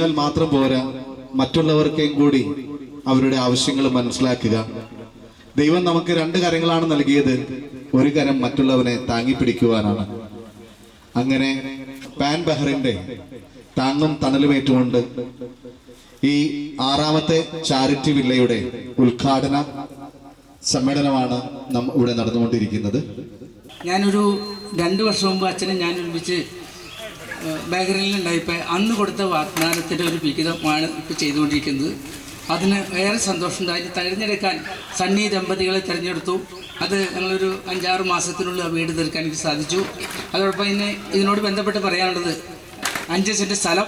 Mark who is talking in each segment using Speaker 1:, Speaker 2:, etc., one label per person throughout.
Speaker 1: ജീവിച്ചാൽ മാത്രം പോരാ, മറ്റുള്ളവർക്കും കൂടി അവരുടെ ആവശ്യങ്ങൾ മനസ്സിലാക്കുക. ദൈവം നമുക്ക് 2 കരങ്ങളാണ് നൽകിയത്. ഒരു കരം മറ്റുള്ളവനെ താങ്ങിപ്പിടിക്കുവാനാണ്. അങ്ങനെ പാൻ ബഹറിന്റെ താങ്ങും തണലുമേറ്റുകൊണ്ട് ഈ 6ാമത്തെ ചാരിറ്റി വില്ലയുടെ ഉദ്ഘാടന സമ്മേളനമാണ് ഇവിടെ നടന്നുകൊണ്ടിരിക്കുന്നത്.
Speaker 2: ഞാനൊരു 2 വർഷം മുമ്പ് അച്ഛനും ഞാൻ ഒരുമിച്ച് ബഹ്റൈനിലുണ്ടായപ്പോൾ അന്ന് കൊടുത്ത വാഗ്ദാനത്തിൻ്റെ ഒരു വിഹിതമാണ് ഇപ്പോൾ ചെയ്തുകൊണ്ടിരിക്കുന്നത്. അതിന് ഏറെ സന്തോഷമുണ്ടായി. തിരഞ്ഞെടുക്കാൻ സണ്ണി ദമ്പതികളെ തിരഞ്ഞെടുത്തു. അത് ഞങ്ങളൊരു 5-6 മാസത്തിനുള്ളിൽ ആ വീട് തീർക്കാൻ എനിക്ക് സാധിച്ചു. അതോടൊപ്പം ഇതിനോട് ബന്ധപ്പെട്ട് പറയാനുള്ളത് 5 സെൻറ്റ് സ്ഥലം,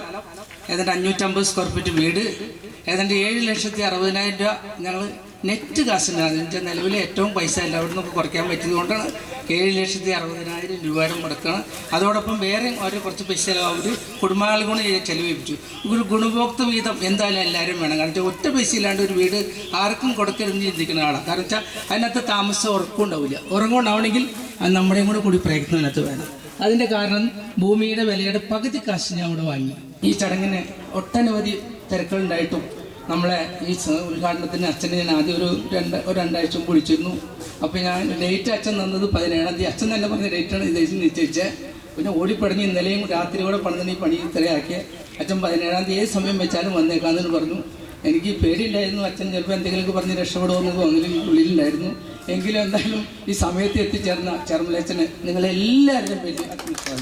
Speaker 2: ഏതാണ്ട് 550 സ്ക്വയർ ഫീറ്റ് വീട്, ഏതാണ്ട് 7,60,000 രൂപ ഞങ്ങൾ നെറ്റ് കാശിനാണ്. എൻ്റെ നിലവിലെ ഏറ്റവും പൈസ എല്ലാവരും നമുക്ക് കുറയ്ക്കാൻ പറ്റിയത് കൊണ്ടാണ് 7,60,000 രൂപയുടെ മുടക്കാണ്. അതോടൊപ്പം വേറെ ഒരു കുറച്ച് പൈസ അവർ കുടുംബാംഗങ്ങൾ കൊണ്ട് ചെലവഴിപ്പിച്ചു. ഒരു ഗുണഭോക്തൃ വീതം എന്തായാലും എല്ലാവരും വേണം. കാരണം വെച്ചാൽ ഒറ്റ പൈസ ഇല്ലാണ്ട് ഒരു വീട് ആർക്കും കൊടുക്കരുതെന്ന് ചിന്തിക്കുന്ന ആളാണ്. കാരണം വെച്ചാൽ അതിനകത്ത് താമസം ഉറക്കമുണ്ടാവില്ല. ഉറക്കമുണ്ടാവണമെങ്കിൽ അത് നമ്മുടെയും കൂടി പ്രയത്നം അതിനകത്ത് വേണം. അതിൻ്റെ കാരണം ഭൂമിയുടെ വിലയുടെ പകുതി കാശ് ഞാൻ ഇവിടെ വാങ്ങി. ഈ ചടങ്ങിന് ഒട്ടനവധി തിരക്കുകളുണ്ടായിട്ടും നമ്മളെ ഈ ഉദ്ഘാടനത്തിന് അച്ഛനെ ഞാൻ ആദ്യം ഒരു 2 മുമ്പ് വിളിച്ചിരുന്നു. അപ്പോൾ ഞാൻ ഡേറ്റ് അച്ഛൻ തന്നത് 17-ാം തീയതി. അച്ഛൻ തന്നെ പറഞ്ഞ ഡേറ്റാണ് ഇത് നിശ്ചയിച്ചത്. പിന്നെ ഓടിപ്പടഞ്ഞ് ഇന്നലെയും രാത്രി കൂടെ പണിതിന് ഈ പണി ഇത്രയാക്കിയ അച്ഛൻ 17-ാം തീയതി ഏത് സമയം വെച്ചാലും വന്നേക്കാമെന്ന് പറഞ്ഞു. എനിക്ക് പേടിയില്ലായിരുന്നു. അച്ഛൻ ചിലപ്പോൾ എന്തെങ്കിലുമൊക്കെ പറഞ്ഞ് രക്ഷപ്പെടുമെന്ന് തോന്നലും ഉള്ളിലുണ്ടായിരുന്നു. എങ്കിലും എന്തായാലും ഈ സമയത്ത് എത്തിച്ചേർന്ന ചെറുമലച്ചന് നിങ്ങളെല്ലാവരുടെയും പേരിൽ അച്ഛൻ.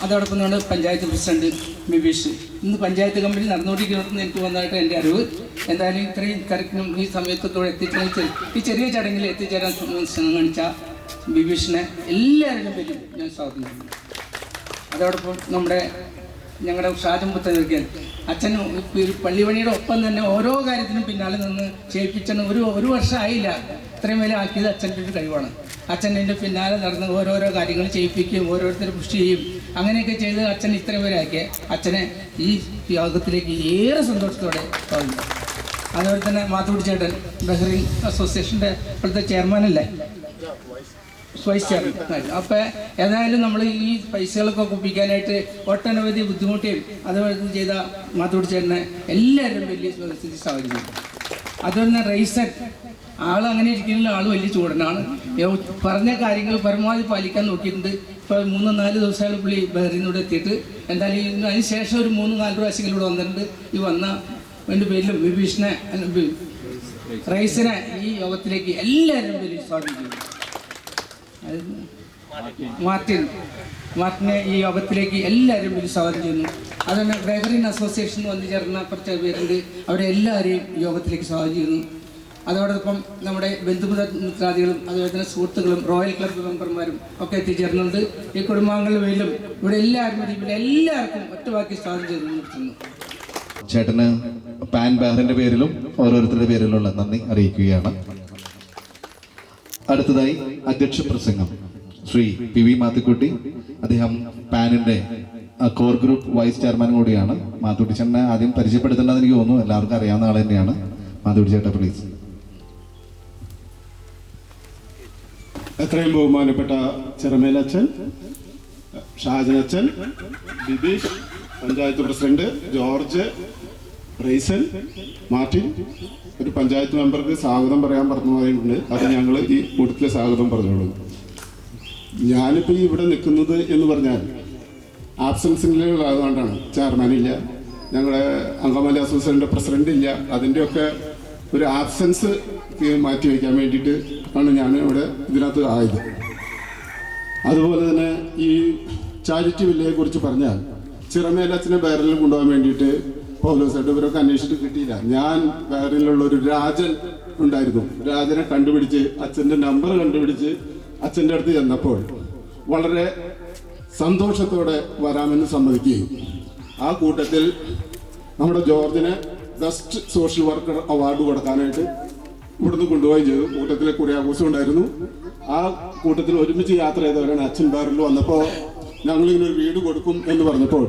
Speaker 2: അതോടൊപ്പം നമ്മുടെ പഞ്ചായത്ത് പ്രസിഡന്റ് ബിബീഷ് ഇന്ന് പഞ്ചായത്ത് കമ്പനി നടന്നുകൊണ്ടിരിക്കുന്നതെന്ന് എനിക്ക് വന്നതായിട്ട് എൻ്റെ അറിവ്. എന്തായാലും ഇത്രയും കറക്റ്റിനും ഈ സമയത്തോടെ എത്തിച്ചേരാൻ ഈ ചെറിയ ചടങ്ങിൽ എത്തിച്ചേരാൻ കാണിച്ച ബിബീഷിനെ എല്ലാവരുടെയും പേരിൽ ഞാൻ സ്വാഗതം ചെയ്യുന്നു. അതോടൊപ്പം ഞങ്ങളുടെ ഷാജം പുത്തൻ അച്ഛൻ പള്ളിപണിയുടെ ഒപ്പം തന്നെ ഓരോ കാര്യത്തിനും പിന്നാലെ നിന്ന് ചെയ്യിപ്പിച്ചെന്ന് ഒരു വർഷമായില്ല. ഇത്രയും വില ആക്കിയത് അച്ഛൻ്റെ ഒരു കഴിവാണ്. അച്ഛൻ എൻ്റെ പിന്നാലെ നടന്ന് ഓരോരോ കാര്യങ്ങൾ ചെയ്യിപ്പിക്കുകയും ഓരോരുത്തരും പുഷ് ചെയ്യും. അങ്ങനെയൊക്കെ ചെയ്ത് അച്ഛൻ ഇത്രയും വരെ ആക്കിയ അച്ഛനെ ഈ യോഗത്തിലേക്ക് ഏറെ സന്തോഷത്തോടെ സ്വാഗതം. അതുപോലെ തന്നെ മാത്തൂടി ചേട്ടൻ ബഹ്റൈൻ അസോസിയേഷൻ്റെ ഇപ്പോഴത്തെ ചെയർമാനല്ലേ, വൈസ് ചെയർമാൻ. അപ്പോൾ ഏതായാലും നമ്മൾ ഈ പൈസകളൊക്കെ ഒപ്പിക്കാനായിട്ട് ഒട്ടനവധി ബുദ്ധിമുട്ടുകയും അതുപോലെ ചെയ്ത മാത്തൂടി ചേട്ടനെ എല്ലാവരും വലിയ സ്വാഗതം ചെയ്തു. അതുപോലെ തന്നെ റൈസൻ ആളങ്ങനെ ഇരിക്കുന്ന ആൾ വലിയ ചൂടനാണ്. പറഞ്ഞ കാര്യങ്ങൾ പരമാവധി പാലിക്കാൻ നോക്കിയിട്ടുണ്ട്. ഇപ്പോൾ 3-4 ദിവസമായിട്ട് പുള്ളി ബഹ്റൈനിലൂടെ എത്തിയിട്ട് എന്തായാലും അതിന് ശേഷം ഒരു 3-4 പ്രാവശ്യം ഇവിടെ വന്നിട്ടുണ്ട്. ഈ വന്ന എൻ്റെ പേരിലും വിഭീഷണെ റൈസിനെ ഈ യോഗത്തിലേക്ക് എല്ലാവരും പേരിൽ സ്വാഗതം ചെയ്തു. മാർട്ടിനെ ഈ യോഗത്തിലേക്ക് എല്ലാവരും പേരിൽ സ്വാഗതം ചെയ്യുന്നു. അതുതന്നെ ബഹ്റൈൻ അസോസിയേഷൻ വന്നു ചേർന്ന കുറച്ച് പേരുണ്ട്, അവരെ എല്ലാവരെയും യോഗത്തിലേക്ക് സ്വാഗതം ചെയ്യുന്നു. അതോടൊപ്പം നമ്മുടെ ബന്ധുമിത്രാദികളും അതുപോലെ തന്നെ സുഹൃത്തുക്കളും റോയൽ ക്ലബ്ബ് മെമ്പർമാരും ഒക്കെ എത്തിച്ചേർന്നുണ്ട്. ഈ കുടുംബാംഗങ്ങളുടെ പേരിലും ഇവിടെ എല്ലാവർക്കും ഒറ്റവാക്കി സ്വാഗതം ചെയ്ത് നിർത്തുന്നു.
Speaker 1: ചേട്ടന് പാൻ ബഹറിന്റെ പേരിലും ഓരോരുത്തരുടെ പേരിലുള്ള നന്ദി അറിയിക്കുകയാണ്. അടുത്തതായി അധ്യക്ഷ പ്രസംഗം ശ്രീ PV മാത്തുക്കുട്ടി. അദ്ദേഹം പാനിന്റെ കോർ ഗ്രൂപ്പ് വൈസ് ചെയർമാൻ കൂടിയാണ്. മാത്തുക്കുട്ടി ചേട്ടനെ ആദ്യം പരിചയപ്പെടുത്തേണ്ടതെന്ന് എനിക്ക് തോന്നുന്നു, എല്ലാവർക്കും അറിയാവുന്ന ആൾ തന്നെയാണ്. മാത്തുക്കുട്ടി ചേട്ടാ പ്ലീസ്.
Speaker 3: എത്രയും ബഹുമാനപ്പെട്ട ചെറുമേലച്ഛൻ, ഷാജനച്ഛൻ, ബിബീഷ്, പഞ്ചായത്ത് പ്രസിഡന്റ് ജോർജ്, റൈസൻ, മാർട്ടിൻ, ഒരു പഞ്ചായത്ത് മെമ്പർക്ക് സ്വാഗതം പറയാൻ പറഞ്ഞിട്ടുണ്ട്. അത് ഞങ്ങൾ ഈ കൂട്ടത്തിലെ സ്വാഗതം പറഞ്ഞോളൂ. ഞാനിപ്പോൾ ഇവിടെ നിൽക്കുന്നത് എന്ന് പറഞ്ഞാൽ ആബ്സെൻസിലുള്ളതുകൊണ്ടാണ്. ചെയർമാനില്ല, ഞങ്ങളുടെ അങ്കമാലി അസോസിയേഷൻ്റെ പ്രസിഡന്റ് ഇല്ല. അതിൻ്റെയൊക്കെ ഒരു ആബ്സെൻസ് മാറ്റി വയ്ക്കാൻ വേണ്ടിയിട്ട് ആണ് ഞാൻ ഇവിടെ ഇതിനകത്ത് ആയത്. അതുപോലെ തന്നെ ഈ ചാരിറ്റി വില്ലയെ കുറിച്ച് പറഞ്ഞാൽ ചിറമേലച്ഛനെ ബഹ്റൈനിൽ കൊണ്ടുപോകാൻ വേണ്ടിയിട്ട് പൗലോസായിട്ട് ഇവരൊക്കെ അന്വേഷിച്ചിട്ട് കിട്ടിയില്ല. ഞാൻ ബഹ്റൈനിലുള്ള ഒരു രാജൻ ഉണ്ടായിരുന്നു. രാജനെ കണ്ടുപിടിച്ച് അച്ഛൻ്റെ നമ്പർ കണ്ടുപിടിച്ച് അച്ഛൻ്റെ അടുത്ത് ചെന്നപ്പോൾ വളരെ സന്തോഷത്തോടെ വരാമെന്ന് സമ്മതിക്കുകയും ആ കൂട്ടത്തിൽ നമ്മുടെ ജോർജിന് ബെസ്റ്റ് സോഷ്യൽ വർക്കർ അവാർഡ് കൊടുക്കാനായിട്ട് ഇവിടുന്ന് കൊണ്ടുപോയി ചെയ്തു. കൂട്ടത്തിലെ കുറിയാഘോഷം ഉണ്ടായിരുന്നു. ആ കൂട്ടത്തിൽ ഒരുമിച്ച് യാത്ര ചെയ്തവരാണ്. അച്ഛൻ ബഹ്റൈനിൽ വന്നപ്പോൾ ഞങ്ങളിങ്ങനെ ഒരു വീട് കൊടുക്കും എന്ന് പറഞ്ഞപ്പോൾ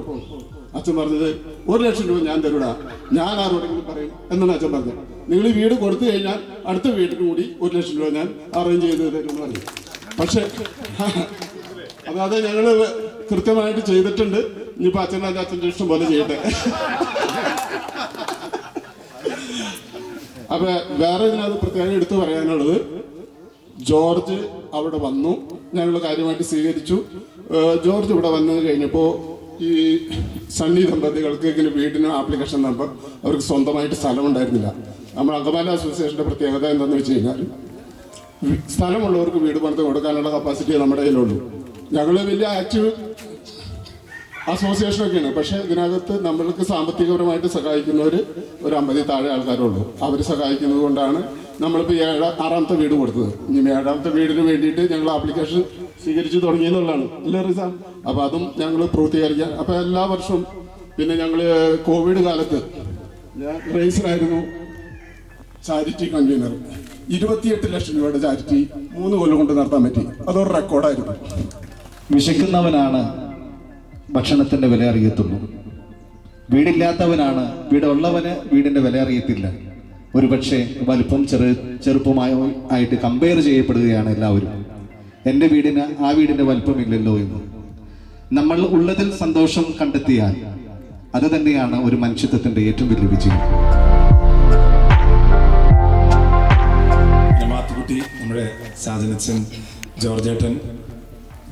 Speaker 3: അച്ഛൻ പറഞ്ഞത് 1,00,000 രൂപ ഞാൻ തരൂടാ, ഞാൻ ആരോടെങ്കിലും പറയും എന്നാണ് അച്ഛൻ പറഞ്ഞത്. നിങ്ങൾ ഈ വീട് കൊടുത്തു കഴിഞ്ഞാൽ അടുത്ത വീട്ടിന് കൂടി 1,00,000 രൂപ ഞാൻ അറേഞ്ച് ചെയ്ത് തരുമെന്ന് പറഞ്ഞു. പക്ഷേ അതായത് ഞങ്ങൾ കൃത്യമായിട്ട് ചെയ്തിട്ടുണ്ട്. ഇനിയിപ്പോൾ അച്ഛൻ്റെ ഇഷ്ടം പോലെ ചെയ്യട്ടെ. അപ്പൊ വേറെ ഇതിനകത്ത് പ്രത്യേകം എടുത്തു പറയാനുള്ളത്, ജോർജ് അവിടെ വന്നു, ഞങ്ങൾ കാര്യമായിട്ട് സ്വീകരിച്ചു. ജോർജ് ഇവിടെ വന്നു കഴിഞ്ഞപ്പോൾ ഈ സണ്ണി ദമ്പതികൾക്ക് ഇങ്ങനെ വീടിന് ആപ്ലിക്കേഷൻ തന്നപ്പോൾ അവർക്ക് സ്വന്തമായിട്ട് സ്ഥലം ഉണ്ടായിരുന്നില്ല. നമ്മൾ അങ്കമാലി അസോസിയേഷൻ്റെ പ്രത്യേകത എന്താണെന്ന് വെച്ച് കഴിഞ്ഞാൽ സ്ഥലമുള്ളവർക്ക് വീട് പണിത് കൊടുക്കാനുള്ള കപ്പാസിറ്റി നമ്മുടെ കയ്യിലുള്ളൂ. ഞങ്ങൾ വലിയ ആക്റ്റീവ് അസോസിയേഷനൊക്കെയാണ്, പക്ഷേ ഇതിനകത്ത് നമ്മൾക്ക് സാമ്പത്തികപരമായിട്ട് സഹായിക്കുന്നവർ ഒരു 50 താഴെ ആൾക്കാരുള്ളൂ. അവർ സഹായിക്കുന്നത് കൊണ്ടാണ് നമ്മളിപ്പോൾ 6ാമത്തെ വീട് കൊടുത്തത്. ഇനി 7ാമത്തെ വീടിന് വേണ്ടിയിട്ട് ഞങ്ങൾ ആപ്ലിക്കേഷൻ സ്വീകരിച്ചു തുടങ്ങിയെന്നുള്ളതാണ് അല്ലേ റിസ? അപ്പോൾ അതും ഞങ്ങൾ പൂർത്തീകരിക്കാൻ. അപ്പോൾ എല്ലാ വർഷവും പിന്നെ ഞങ്ങൾ കോവിഡ് കാലത്ത് ഞാൻ റേസറായിരുന്നു ചാരിറ്റി കൺവീനർ. 28 ലക്ഷം രൂപയുടെ ചാരിറ്റി 3 കൊല്ലം കൊണ്ട് നടത്താൻ പറ്റി. അതൊരു റെക്കോർഡായിരുന്നു.
Speaker 1: വിശക്കുന്നവനാണ് ഭക്ഷണത്തിന്റെ വില അറിയത്തുള്ളൂ. വീടില്ലാത്തവനാണ്, വീടുള്ളവന് വീടിന്റെ വില അറിയത്തില്ല. ഒരുപക്ഷെ വലിപ്പം ചെറുപ്പമായിട്ട് കമ്പയർ ചെയ്യപ്പെടുകയാണ് എല്ലാവരും. എൻ്റെ വീടിന് ആ വീടിന്റെ വലിപ്പമില്ലല്ലോ എന്ന്. നമ്മൾ ഉള്ളതിൽ സന്തോഷം കണ്ടെത്തിയാൽ അത് തന്നെയാണ് ഒരു മനുഷ്യത്വത്തിന്റെ ഏറ്റവും വലിയ വിജയം.
Speaker 4: മാത്തുക്കുട്ടി, നമ്മുടെ സാജനച്ചൻ, ജോർജേട്ടൻ,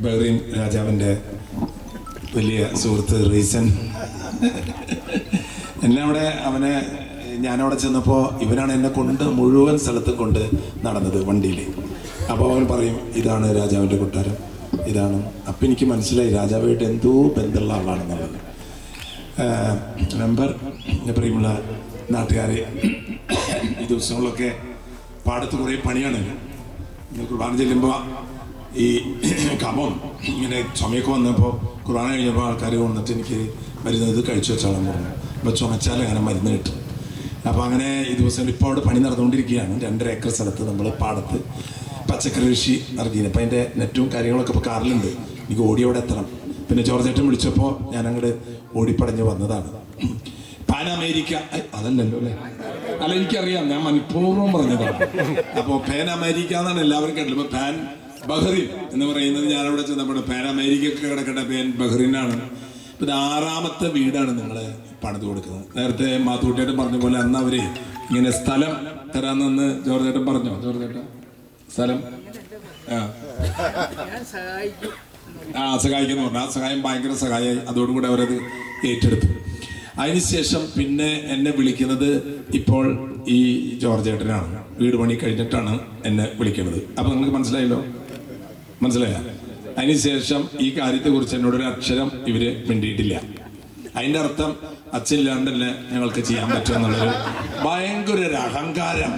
Speaker 4: ബഹ്റൈൻ രാജാവിൻ്റെ വലിയ സുഹൃത്ത് റീസൺ, എന്നെ അവിടെ ഞാനവിടെ ചെന്നപ്പോൾ ഇവനാണ് എന്നെ കൊണ്ട് മുഴുവൻ സ്ഥലത്തും കൊണ്ട് നടന്നത് വണ്ടിയിൽ. അപ്പോൾ അവൻ പറയും, ഇതാണ് രാജാവിൻ്റെ കൊട്ടാരം, ഇതാണ്. അപ്പം എനിക്ക് മനസ്സിലായി രാജാവായിട്ട് എന്തോ ബന്ധമുള്ള ആളാണെന്നുള്ളത്. മെമ്പർ, പ്രിയമുള്ള നാട്ടുകാരെ, ഈ ദിവസങ്ങളിലൊക്കെ പാടത്ത് കുറേ പണിയാണ്. കുർബാന ചെല്ലുമ്പോൾ ഈ കമം ഇങ്ങനെ ചുമയൊക്കെ വന്നപ്പോൾ കുർബാന കഴിഞ്ഞപ്പോൾ ആൾക്കാർ വന്നിട്ട് എനിക്ക് മരുന്ന് ഇത് കഴിച്ചു വെച്ചോളാൻ പറഞ്ഞു. അപ്പോൾ ചുമച്ചാൽ അങ്ങനെ മരുന്ന് കിട്ടും. അപ്പോൾ അങ്ങനെ ഈ ദിവസം ഇപ്പോൾ അവിടെ പണി നടന്നുകൊണ്ടിരിക്കുകയാണ്. 2.5 ഏക്കർ സ്ഥലത്ത് നമ്മൾ പാടത്ത് പച്ചക്കറി കൃഷി ഇറങ്ങിയത്. അപ്പോൾ അതിൻ്റെ നെറ്റും കാര്യങ്ങളൊക്കെ ഇപ്പോൾ കാറിലുണ്ട്. എനിക്ക് ഓടി അവിടെ എത്തണം. പിന്നെ ജോർജേട്ടൻ വിളിച്ചപ്പോൾ ഞാൻ അങ്ങോട്ട് ഓടിപ്പടഞ്ഞ് വന്നതാണ്. പാൻ അമേരിക്ക അതല്ലല്ലോ അല്ലേ? അല്ല, എനിക്കറിയാം, ഞാൻ മനഃപൂർവ്വം പറഞ്ഞതാണ്. അപ്പോൾ പാൻ അമേരിക്ക എന്നാണ് എല്ലാവരും കേട്ടത്. ഇപ്പോൾ പാൻ ബഹ്റിൻ എന്ന് പറയുന്നത് ഞാനവിടെ ചെന്നപ്പോൾ പാൻ അമേരിക്കയൊക്കെ കിടക്കട്ടെ, പാൻ ബഹ്റിനാണ്. ഇത് 6ാമത്തെ വീടാണ് നിങ്ങൾ പണിത് കൊടുക്കുന്നത്. നേരത്തെ മാത്തുക്കുട്ടിയേട്ടൻ പറഞ്ഞ പോലെ അന്ന് അവർ ഇങ്ങനെ സ്ഥലം തരാമെന്ന് ജോർജേട്ടൻ പറഞ്ഞോ? ജോർജേട്ടൻ സ്ഥലം സഹായിക്കുന്നു പറഞ്ഞു. ആ സഹായം ഭയങ്കര സഹായമായി. അതോടുകൂടി അവരത് ഏറ്റെടുത്തു. അതിനുശേഷം പിന്നെ എന്നെ വിളിക്കുന്നത് ഇപ്പോൾ ഈ ജോർജേട്ടനാണ്. വീട് പണി കഴിഞ്ഞിട്ടാണ് എന്നെ വിളിക്കുന്നത്. അപ്പം നിങ്ങൾക്ക് മനസ്സിലായ? അതിനുശേഷം ഈ കാര്യത്തെക്കുറിച്ച് എന്നോടൊരു അക്ഷരം ഇവര് മിണ്ടിയിട്ടില്ല. അതിൻ്റെ അർത്ഥം അച്ഛനില്ലാണ്ട് തന്നെ ഞങ്ങൾക്ക് ചെയ്യാൻ പറ്റുമെന്നുള്ളൊരു ഭയങ്കര ഒരു അഹങ്കാരം.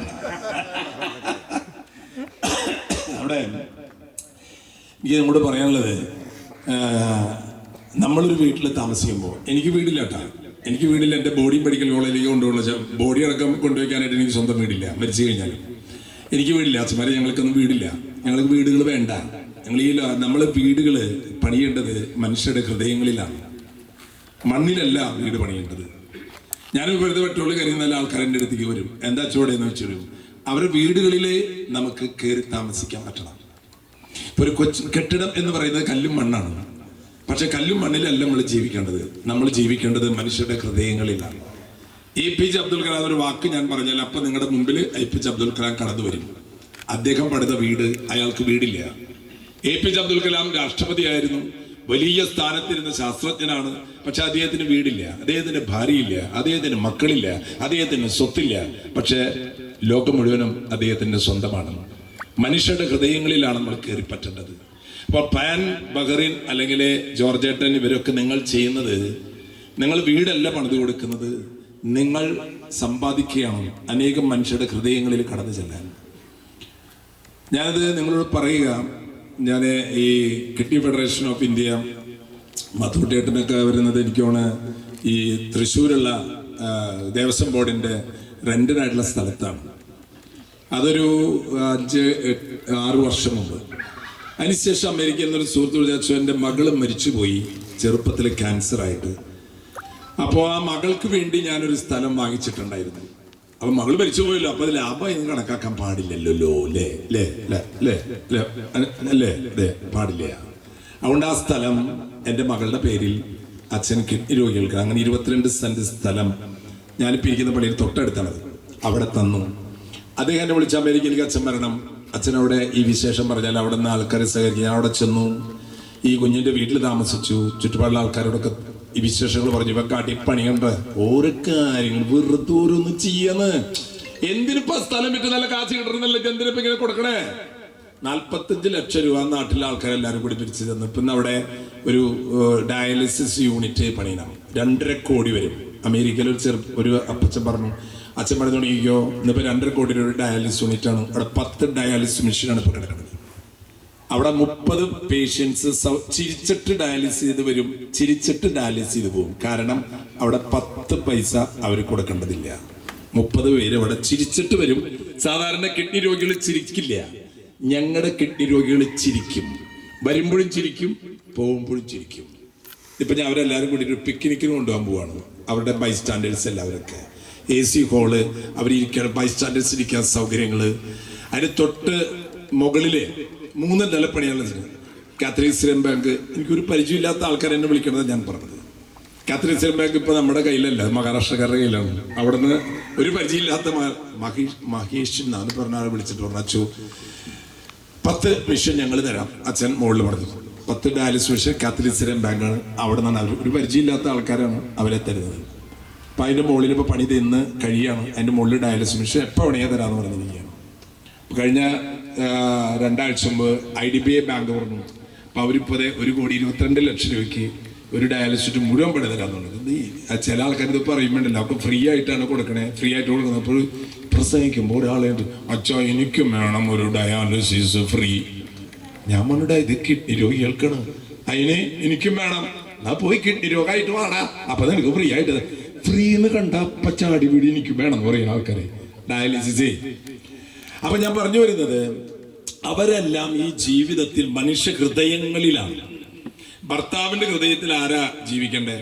Speaker 4: അവിടെ എനിക്ക് നമ്മോട് പറയാനുള്ളത്, നമ്മളൊരു വീട്ടിൽ താമസിക്കുമ്പോൾ, എനിക്ക് വീടില്ല കേട്ടോ, എനിക്ക് വീടില്ല. എൻ്റെ ബോഡി മെഡിക്കൽ കോളേജിലേക്ക് കൊണ്ടുപോകുന്ന ബോഡി അടക്കം കൊണ്ടുവയ്ക്കാനായിട്ട് എനിക്ക് സ്വന്തം വീടില്ല. മരിച്ചു കഴിഞ്ഞാലും എനിക്ക് വീടില്ല. അച്ഛന്മാരെ ഞങ്ങൾക്കൊന്നും വീടില്ല. ഞങ്ങൾക്ക് വീടുകൾ വേണ്ട. നമ്മൾ വീടുകൾ പണിയേണ്ടത് മനുഷ്യരുടെ ഹൃദയങ്ങളിലാണ്, മണ്ണിലല്ല വീട് പണിയേണ്ടത്. ഞാൻ വെറുതെ പെട്രോൾ കരിയുന്ന നല്ല ആൾക്കാർ എൻ്റെ അടുത്തേക്ക് വരും. എന്താ ചോടെന്ന് വെച്ചൊരു അവരുടെ വീടുകളിൽ നമുക്ക് കയറി താമസിക്കാൻ പറ്റണം. ഇപ്പോൾ ഒരു കെട്ടിടം എന്ന് പറയുന്നത് കല്ലും മണ്ണാണ്. പക്ഷെ കല്ലും മണ്ണിലല്ല നമ്മൾ ജീവിക്കേണ്ടത് മനുഷ്യരുടെ ഹൃദയങ്ങളിലാണ്. APJ അബ്ദുൽ കലാം ഒരു വാക്ക് ഞാൻ പറഞ്ഞാൽ അപ്പം നിങ്ങളുടെ മുമ്പിൽ APJ അബ്ദുൽ കലാം കടന്നു വരും. അദ്ദേഹം പണിത വീട്, അയാൾക്ക് വീടില്ല. APJ അബ്ദുൽ കലാം രാഷ്ട്രപതിയായിരുന്നു, വലിയ സ്ഥാനത്തിരുന്ന ശാസ്ത്രജ്ഞനാണ്. പക്ഷെ അദ്ദേഹത്തിന് വീടില്ല, അദ്ദേഹത്തിന് ഭാര്യയില്ല, അദ്ദേഹത്തിന് മക്കളില്ല, അദ്ദേഹത്തിന് സ്വത്തില്ല. പക്ഷെ ലോകം മുഴുവനും അദ്ദേഹത്തിന്റെ സ്വന്തമാണ്. മനുഷ്യരുടെ ഹൃദയങ്ങളിലാണ് നമ്മൾ കയറി പറ്റേണ്ടത്. അപ്പോൾ പാൻ ബഹ്റിൻ അല്ലെങ്കിൽ ജോർജേട്ടൻ ഇവരൊക്കെ നിങ്ങൾ ചെയ്യുന്നത്, നിങ്ങൾ വീടല്ല പണിത് കൊടുക്കുന്നത്, നിങ്ങൾ സമ്പാദിക്കുകയാണ് അനേകം മനുഷ്യരുടെ ഹൃദയങ്ങളിൽ കടന്നു ചെല്ലാൻ. ഞാനത് നിങ്ങളോട് പറയുക, ഞാൻ ഈ കിഡ്നി ഫെഡറേഷൻ ഓഫ് ഇന്ത്യ മാത്തുക്കുട്ടിയേട്ടനൊക്കെ വരുന്നത് എനിക്കാണ് ഈ തൃശ്ശൂരുള്ള ദേവസ്വം ബോർഡിൻ്റെ റെന്റിനായിട്ടുള്ള സ്ഥലത്താണ്. അതൊരു 5-6 വർഷം മുമ്പ്. അതിനുശേഷം അമേരിക്കയിൽ നിന്നൊരു സുഹൃത്ത് വിളിച്ചു, എൻ്റെ മകള് മരിച്ചുപോയി ചെറുപ്പത്തിൽ ക്യാൻസറായിട്ട്. അപ്പോൾ ആ മകൾക്ക് വേണ്ടി ഞാനൊരു സ്ഥലം വാങ്ങിച്ചിട്ടുണ്ടായിരുന്നു. അപ്പൊ മകള് മരിച്ചു പോയല്ലോ, അപ്പൊ അത് ലാഭം ഇന്ന് കണക്കാക്കാൻ പാടില്ലല്ലോ. പാടില്ല. അതുകൊണ്ട് ആ സ്ഥലം എൻ്റെ മകളുടെ പേരിൽ അച്ഛൻ കിഡ്നി രോഗികൾക്ക് അങ്ങനെ 22 സെന്റ് സ്ഥലം ഞാനിപ്പോൾ ഇരിക്കുന്ന പള്ളിയിൽ തൊട്ടടുത്താണ്, അവിടെ തന്നു. അദ്ദേഹം എന്നെ വിളിച്ച അമേരിക്കയിലേക്ക് അച്ഛൻ വരണം, അച്ഛനവിടെ ഈ വിശേഷം പറഞ്ഞാൽ അവിടെ നിന്ന് ആൾക്കാരെ സഹകരിക്കും. ഞാൻ അവിടെ ചെന്നു, ഈ കുഞ്ഞിൻ്റെ വീട്ടിൽ താമസിച്ചു. ചുറ്റുപാടുള്ള ആൾക്കാരോടൊക്കെ ഈ വിശേഷങ്ങൾ പറഞ്ഞു. ഇവ കാട്ടിപ്പണിയുണ്ട്, ഓരോ കാര്യങ്ങൾ വെറുതെ ഓരോന്ന് ചെയ്യാന്ന്. എന്തിനിപ്പോ സ്ഥലം വിറ്റ് നല്ല കാശ് കിട്ടണമെന്നല്ല, എന്തിനിപ്പോ ഇങ്ങനെ കൊടുക്കണേ? 45 ലക്ഷം രൂപ നാട്ടിലെ ആൾക്കാരെല്ലാവരും കൂടി പിരിച്ചു തന്നു. ഇപ്പം അവിടെ ഒരു ഡയാലിസിസ് യൂണിറ്റ് പണിയണം, 2.5 കോടി വരും. അമേരിക്കയിൽ ഒരു അപ്പച്ചൻ പറഞ്ഞു, അച്ഛൻ പറഞ്ഞു തുടങ്ങിയോ, ഇന്നിപ്പോൾ 2.5 കോടി ഒരു ഡയാലിസിസ് യൂണിറ്റ് ആണ്. അവിടെ 10 ഡയാലിസിസ് മെഷീനാണ് ഇപ്പോൾ കിടക്കുന്നത്. അവിടെ 30 പേഷ്യൻസ് ചിരിച്ചിട്ട് ഡയാലിസിസ് ചെയ്ത് വരും, ചിരിച്ചിട്ട് ഡയാലിസിസ് ചെയ്ത് പോകും. കാരണം അവിടെ 10 പൈസ അവർ കൊടുക്കേണ്ടതില്ല. 30 പേര് അവിടെ ചിരിച്ചിട്ട് വരും. സാധാരണ കിഡ്നി രോഗികൾ ചിരിക്കില്ല, ഞങ്ങളുടെ കിഡ്നി രോഗികൾ ചിരിക്കും. വരുമ്പോഴും ചിരിക്കും, പോകുമ്പോഴും ചിരിക്കും. ഇപ്പം ഞാൻ അവരെല്ലാവരും കൂടി ഒരു പിക്നിക്കിന് കൊണ്ടുപോകാൻ പോവാണ്. അവരുടെ ബൈസ്റ്റാൻഡേഴ്സ് എല്ലാവരൊക്കെ AC ഹോള്, അവരിരിക്കാൻ ബൈസ്റ്റാൻഡേഴ്സ് ഇരിക്കാൻ സൗകര്യങ്ങൾ. അതിന് തൊട്ട് മുകളില് 3 നിലപ്പണിയാണ്. കാത്തലിക് ബാങ്ക്, എനിക്കൊരു പരിചയമില്ലാത്ത ആൾക്കാർ എന്നെ വിളിക്കണത് ഞാൻ പറഞ്ഞത്. കാത്തലിക് ബാങ്ക് ഇപ്പൊ നമ്മുടെ കയ്യിലല്ല, മഹാരാഷ്ട്രക്കാരുടെ കയ്യിലാണ്. അവിടുന്ന് ഒരു പരിചയമില്ലാത്ത മഹേഷ് എന്നാണ് പറഞ്ഞ ആളെ വിളിച്ചിട്ട് പറഞ്ഞു, അച്ചു 10 മെഷീൻ ഞങ്ങൾ തരാം. അച്ഛൻ മുകളിൽ പറഞ്ഞു 10 ഡയാലിസിസ് മെഷീൻ കാത്തലിക് ബാങ്കാണ്. അവിടെ നിന്നാണ് അവർ, ഒരു പരിചയമില്ലാത്ത ആൾക്കാരാണ് അവരെ തരുന്നത്. അപ്പം അതിൻ്റെ മുകളിൽ ഇപ്പോൾ പണി തിന്ന് കഴിയാണ്. അതിൻ്റെ മുകളിൽ ഡയാലിസിസ് മെഷീൻ എപ്പോൾ വേണമെങ്കിൽ തരാമെന്ന് പറഞ്ഞിരിക്കുകയാണ്. കഴിഞ്ഞ 2 ആഴ്ച മുമ്പ് IDBI ബാങ്ക് പറഞ്ഞു, അപ്പോൾ അവരിപ്പോൾ 1,22 ലക്ഷം രൂപയ്ക്ക് ഒരു ഡയാലിസിസ് മുഴുവൻ പണി തരാമെന്നുള്ളത്. ചില ആൾക്കാർ ഇത് പറയുമ്പോണ്ടല്ലോ, അപ്പോൾ ഫ്രീ ആയിട്ടാണ് കൊടുക്കണേ, ഫ്രീ ആയിട്ട് കൊടുക്കുന്നത്. അപ്പോൾ പ്രസംഗിക്കുമ്പോൾ ഒരാളെ അച്ഛാ എനിക്കും വേണം ഒരു ഡയാലിസിസ് ഫ്രീ. ഞാൻ പറഞ്ഞിട്ട് ഇത് കിഡ്നി രോഗികൾക്കാണ്, അതിന് എനിക്കും വേണം. എന്നാ പോയി കിഡ്നി രോഗമായിട്ട് വേണം, അപ്പൊ നിനക്ക് ഫ്രീ ആയിട്ട്. ഫ്രീ എന്ന് കണ്ട പച്ചാടി വീടി എനിക്കും വേണം എന്ന് പറയുന്ന ആൾക്കാരെ ഡയാലിസിസ്. അപ്പൊ ഞാൻ പറഞ്ഞു വരുന്നത്, അവരെല്ലാം ഈ ജീവിതത്തിൽ മനുഷ്യ ഹൃദയങ്ങളിലാണ്. ഭർത്താവിന്റെ ഹൃദയത്തിൽ ആരാ ജീവിക്കണ്ടേ?